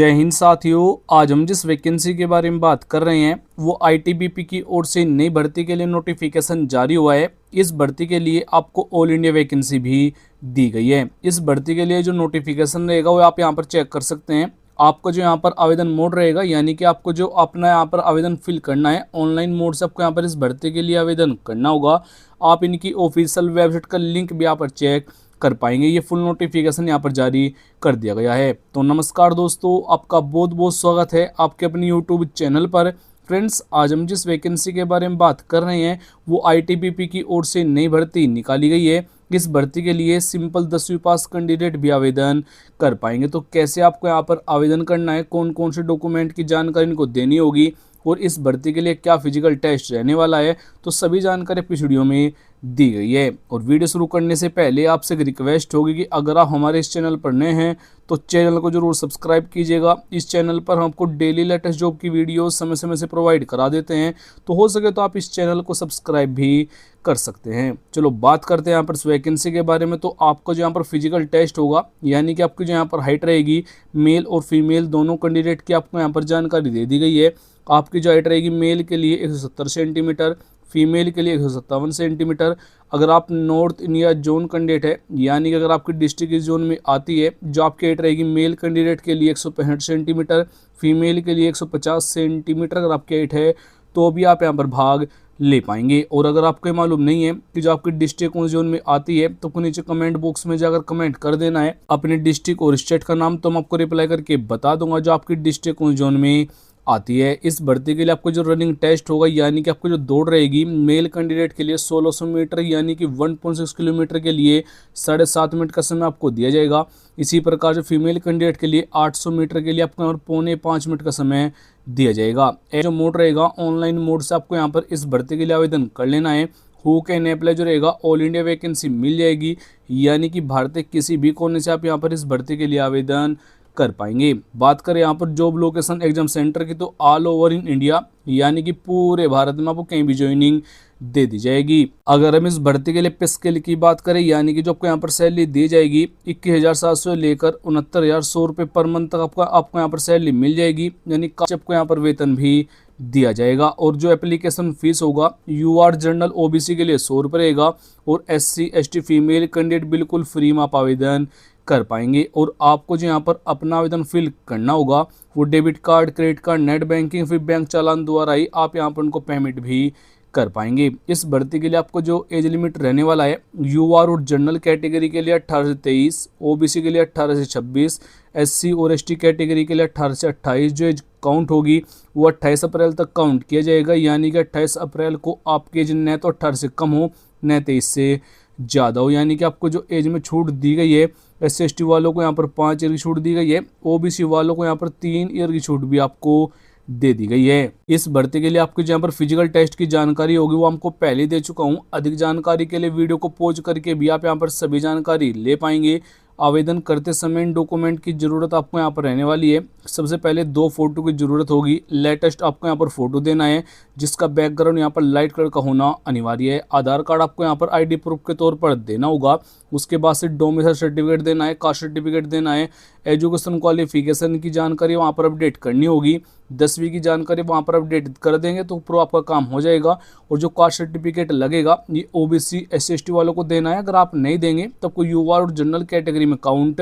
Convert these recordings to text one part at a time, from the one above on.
जय हिंद साथियों। आज हम जिस वैकेंसी के बारे में बात कर रहे हैं वो आईटीबीपी की ओर से नई भर्ती के लिए नोटिफिकेशन जारी हुआ है। इस भर्ती के लिए आपको ऑल इंडिया वैकेंसी भी दी गई है। इस भर्ती के लिए जो नोटिफिकेशन रहेगा वो आप यहाँ पर चेक कर सकते हैं। आपको जो यहाँ पर आवेदन मोड रहेगा, यानी कि आपको जो अपना यहाँ पर आवेदन फिल करना है ऑनलाइन मोड से आपको यहाँ पर इस भर्ती के लिए आवेदन करना होगा। आप इनकी ऑफिशियल वेबसाइट का लिंक भी यहाँ पर चेक कर पाएंगे। ये फुल नोटिफिकेशन यहाँ पर जारी कर दिया गया है। तो नमस्कार दोस्तों, आपका बहुत बहुत स्वागत है आपके अपने यूट्यूब चैनल पर। फ्रेंड्स, आज हम जिस वैकेंसी के बारे में बात कर रहे हैं वो आईटीबीपी की ओर से नई भर्ती निकाली गई है। इस भर्ती के लिए सिंपल 10वीं पास कैंडिडेट भी आवेदन कर पाएंगे। तो कैसे आपको यहाँ पर आवेदन करना है, कौन कौन से डॉक्यूमेंट की जानकारी इनको देनी होगी और इस भर्ती के लिए क्या फिजिकल टेस्ट रहने वाला है, तो सभी जानकारी इस वीडियो में दी गई है। और वीडियो शुरू करने से पहले आपसे एक रिक्वेस्ट होगी कि अगर आप हमारे इस चैनल पर नए हैं तो चैनल को जरूर सब्सक्राइब कीजिएगा। इस चैनल पर हम आपको डेली लेटेस्ट जॉब की वीडियो समय समय से प्रोवाइड करा देते हैं, तो हो सके तो आप इस चैनल को सब्सक्राइब भी कर सकते हैं। चलो बात करते हैं यहाँ पर इस वैकेंसी के बारे में। तो आपको जो यहाँ पर फिजिकल टेस्ट होगा, यानी कि आपकी जो यहाँ पर हाइट रहेगी मेल और फीमेल दोनों कैंडिडेट की आपको यहाँ पर जानकारी दे दी गई है। आपकी जो हाइट रहेगी मेल के लिए 170 सेंटीमीटर, फीमेल के लिए 157 सेंटीमीटर। अगर आप नॉर्थ इंडिया जोन कैंडिडेट है, यानी कि अगर आपकी डिस्ट्रिक्ट इस जोन में आती है, जो आपकी हाइट रहेगी मेल कैंडिडेट के लिए 165 सेंटीमीटर, फीमेल के लिए 150 सेंटीमीटर अगर आपकी हाइट है तो भी आप यहाँ पर भाग ले पाएंगे। और अगर आपको ये मालूम नहीं है कि जो आपकी डिस्ट्रिक्ट कौन जोन में आती है तो नीचे कमेंट बॉक्स में जाकर कमेंट कर देना है अपने डिस्ट्रिक्ट और स्टेट का नाम, तो मैं आपको रिप्लाई करके बता दूंगा जो आपकी डिस्ट्रिक्ट कौन जोन में आती है। इस भर्ती के लिए आपको जो रनिंग टेस्ट होगा, यानी कि आपको जो दौड़ रहेगी मेल कैंडिडेट के लिए 1600 मीटर, यानी कि 1.6 किलोमीटर के लिए 7.5 मिनट का समय आपको दिया जाएगा। इसी प्रकार से फीमेल कैंडिडेट के लिए 800 मीटर के लिए आपको यहाँ पर 4.25 मिनट का समय दिया जाएगा। जो मोड रहेगा ऑनलाइन मोड से आपको यहाँ पर इस भर्ती के लिए आवेदन कर लेना है। हु कैन अप्लाई जो रहेगा ऑल इंडिया वैकेंसी मिल जाएगी, यानी कि भारत के किसी भी कोने से आप यहाँ पर इस भर्ती के लिए आवेदन कर पाएंगे। बात करें यहाँ पर जॉब लोकेशन एग्जाम सेंटर की, तो ऑल ओवर इन इंडिया, यानी कि पूरे भारत में आपको कहीं भी ज्वाइनिंग दे दी जाएगी। अगर हम इस भर्ती के लिए पे स्केल की बात करें, यानी कि जो आपको यहाँ पर सैलरी दी जाएगी 21,700 लेकर 69,100 रुपये पर मंथ तक आपको यहाँ पर सैलरी मिल जाएगी, यानी आपको यहाँ पर वेतन भी दिया जाएगा। और जो एप्लीकेशन फीस होगा यूआर जनरल ओबीसी के लिए 100 रुपये रहेगा और एससी एसटी फीमेल कैंडिडेट बिल्कुल फ्री में आप आवेदन कर पाएंगे। और आपको जो यहाँ पर अपना आवेदन फिल करना होगा वो debit card, credit card, net banking फिर बैंक चालान द्वारा ही आप यहाँ पर उनको पेमेंट भी कर पाएंगे। इस भर्ती के लिए आपको जो एज लिमिट रहने वाला है यूआर और जनरल कैटेगरी के लिए 18 से 23, ओबीसी के लिए 18 से 26, एससी और एसटी कैटेगरी के लिए 18 से 28। जो एज काउंट होगी वो 28 अप्रैल तक काउंट किया जाएगा, यानी कि 28 अप्रैल को आपकी एज न तो 18 से कम हो न 23 से ज़्यादा हो। यानी कि आपको जो एज में छूट दी गई है, एससी एसटी वालों को यहाँ पर 5 ईयर की छूट दी गई है, ओबीसी वालों को यहाँ पर 3 ईयर की छूट भी आपको दे दी गई है। इस भर्ती के लिए आपको जहाँ पर फिजिकल टेस्ट की जानकारी होगी वो हमको पहले दे चुका हूँ। अधिक जानकारी के लिए वीडियो को पॉज करके भी आप यहाँ पर सभी जानकारी ले पाएंगे। आवेदन करते समय इन डॉक्यूमेंट की ज़रूरत आपको यहाँ पर रहने वाली है। सबसे पहले 2 फोटो की ज़रूरत होगी। लेटेस्ट आपको यहाँ पर फोटो देना है जिसका बैकग्राउंड यहाँ पर लाइट कलर का होना अनिवार्य है। आधार कार्ड आपको यहाँ पर आईडी प्रूफ के तौर पर देना होगा। उसके बाद से डोमिसाइल सर्टिफिकेट देना है, कास्ट सर्टिफिकेट देना है, एजुकेशन क्वालिफिकेशन की जानकारी वहाँ पर अपडेट करनी होगी। 10वीं की जानकारी वहाँ पर अपडेट कर देंगे तो प्रो आपका काम हो जाएगा। और जो कास्ट सर्टिफिकेट लगेगा ये ओबीसी एससी एसटी वालों को देना है। अगर आप नहीं देंगे तो आपको यूआर और जनरल कैटेगरी में काउंट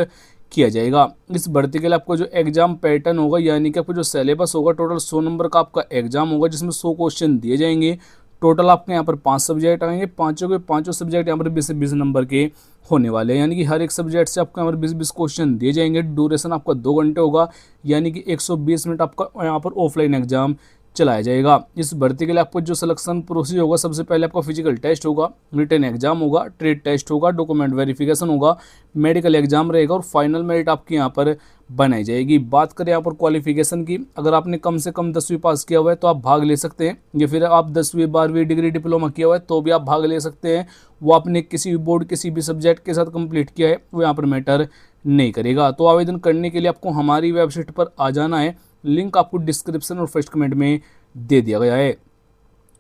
किया जाएगा। इस भर्ती के लिए आपको जो एग्जाम पैटर्न होगा, यानी कि आपको जो सिलेबस होगा, टोटल 100 नंबर का आपका एग्जाम होगा जिसमें 100 क्वेश्चन दिए जाएंगे। टोटल आपके यहाँ पर 5 सब्जेक्ट आएंगे, पाँचों के पाँचों सब्जेक्ट यहाँ पर 20 नंबर के होने वाले हैं, यानी कि हर एक सब्जेक्ट से आपको यहाँ पर 20 क्वेश्चन दिए जाएंगे। ड्यूरेशन आपका 2 घंटे होगा, यानी कि 120 मिनट आपका यहाँ पर ऑफलाइन एग्जाम चलाया जाएगा। इस भर्ती के लिए आपको जो सिलेक्शन प्रोसीजर होगा, सबसे पहले आपका फिजिकल टेस्ट होगा, रिटन एग्जाम होगा, ट्रेड टेस्ट होगा, डॉक्यूमेंट वेरिफिकेशन होगा, मेडिकल एग्जाम रहेगा और फाइनल मेरिट आपकी यहाँ पर बनाई जाएगी। बात करें यहाँ पर क्वालिफिकेशन की, अगर आपने कम से कम 10वीं पास किया हुआ है तो आप भाग ले सकते हैं, या फिर आप 10वीं 12वीं डिग्री डिप्लोमा किया हुआ है तो भी आप भाग ले सकते हैं। वो आपने किसी भी बोर्ड किसी भी सब्जेक्ट के साथ कंप्लीट किया है वो यहाँ पर मैटर नहीं करेगा। तो आवेदन करने के लिए आपको हमारी वेबसाइट पर आ जाना है। लिंक आपको डिस्क्रिप्शन और फर्स्ट कमेंट में दे दिया गया है।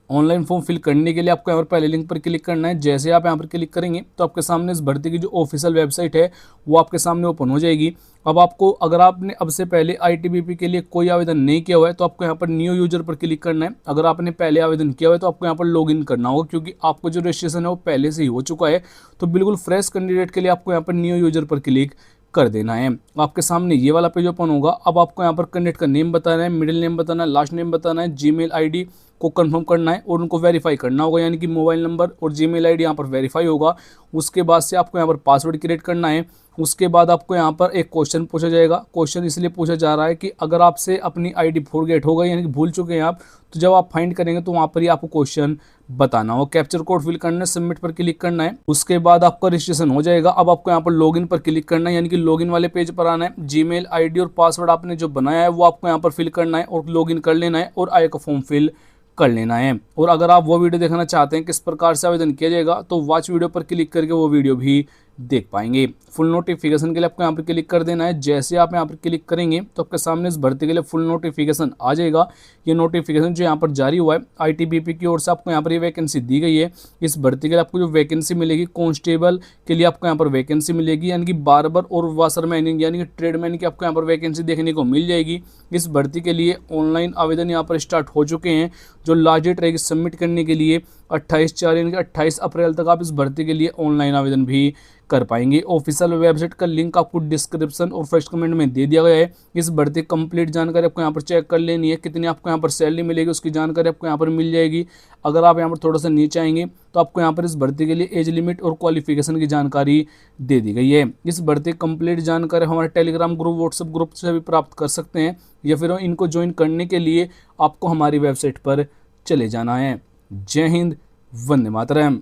ऑनलाइन फॉर्म फिल करने के लिए आपको यहाँ पर पहले लिंक पर क्लिक करना है। जैसे आप यहाँ पर क्लिक करेंगे तो आपके सामने इस भर्ती की जो ऑफिशियल वेबसाइट है वो आपके सामने ओपन हो जाएगी। अब आपको, अगर आपने अब से पहले आईटीबीपी के लिए कोई आवेदन नहीं किया हुआ है तो आपको यहाँ पर न्यू यूजर पर क्लिक करना है। अगर आपने पहले आवेदन किया हुआ है तो आपको यहाँ पर लॉगिन करना होगा, क्योंकि आपको जो रजिस्ट्रेशन है वो पहले से ही हो चुका है। तो बिल्कुल फ्रेश कैंडिडेट के लिए आपको यहाँ पर न्यू यूजर पर क्लिक कर देना है। आपके सामने ये वाला पेज ओपन होगा। अब आपको यहाँ पर कैंडिडेट का नेम बताना है, मिडिल नेम बताना है, लास्ट नेम बताना है, जीमेल आईडी को कंफर्म करना है और उनको वेरीफाई करना होगा, यानी कि मोबाइल नंबर और जीमेल आईडी यहाँ पर वेरीफाई होगा। उसके बाद से आपको यहाँ पर पासवर्ड क्रिएट करना है। उसके बाद आपको यहाँ पर एक क्वेश्चन पूछा जाएगा। क्वेश्चन इसलिए पूछा जा रहा है कि अगर आपसे अपनी आईडी फॉरगेट हो गई, यानी कि भूल चुके हैं आप, तो जब आप फाइंड करेंगे तो वहाँ पर ही आपको क्वेश्चन बताना हो। कैप्चर कोड फिल करना है, सबमिट पर क्लिक करना है। उसके बाद आपका रजिस्ट्रेशन हो जाएगा। अब आपको यहाँ पर लॉगिन पर क्लिक करना है, यानी कि लॉगिन वाले पेज पर आना है। जीमेल आईडी और पासवर्ड आपने जो बनाया है वो आपको यहाँ पर फिल करना है और लॉगिन कर लेना है और आय का फॉर्म फिल कर लेना है। और अगर आप वो वीडियो देखना चाहते हैं किस प्रकार से आवेदन किया जाएगा तो वॉच वीडियो पर क्लिक करके वो वीडियो भी देख पाएंगे। फुल नोटिफिकेशन के लिए आपको यहाँ पर क्लिक कर देना है। जैसे आप यहाँ पर क्लिक करेंगे तो आपके सामने इस भर्ती के लिए फुल नोटिफिकेशन आ जाएगा। ये नोटिफिकेशन जो यहाँ पर जारी हुआ है आईटीबीपी की ओर से, आपको यहाँ पर ये वैकेंसी दी गई है। इस भर्ती के लिए आपको जो वैकेंसी मिलेगी, कांस्टेबल के लिए आपको यहाँ पर वैकेंसी मिलेगी, यानी कि बार्बर और वाशरमैन यानी कि ट्रेडमैन की आपको यहाँ पर वैकेंसी देखने को मिल जाएगी। इस भर्ती के लिए ऑनलाइन आवेदन यहाँ पर स्टार्ट हो चुके हैं। जो लास्ट डेट रहेगी सबमिट करने के लिए 28/4 यानी कि 28 अप्रैल तक आप इस भर्ती के लिए ऑनलाइन आवेदन भी कर पाएंगे। ऑफिशियल वेबसाइट का लिंक आपको डिस्क्रिप्शन और फर्स्ट कमेंट में दे दिया गया है। इस भर्ती कंप्लीट जानकारी आपको यहाँ पर चेक कर लेनी है। कितनी आपको यहाँ पर सैलरी मिलेगी उसकी जानकारी आपको यहाँ पर मिल जाएगी। अगर आप यहाँ पर थोड़ा सा नीचे आएंगे तो आपको यहाँ पर इस भर्ती के लिए एज लिमिट और क्वालिफिकेशन की जानकारी दे दी गई है। इस भर्ती कंप्लीट जानकारी हमारे टेलीग्राम ग्रुप, व्हाट्सएप ग्रुप से भी प्राप्त कर सकते हैं, या फिर इनको ज्वाइन करने के लिए आपको हमारी वेबसाइट पर चले जाना है। जय हिंद, वंदे मातरम।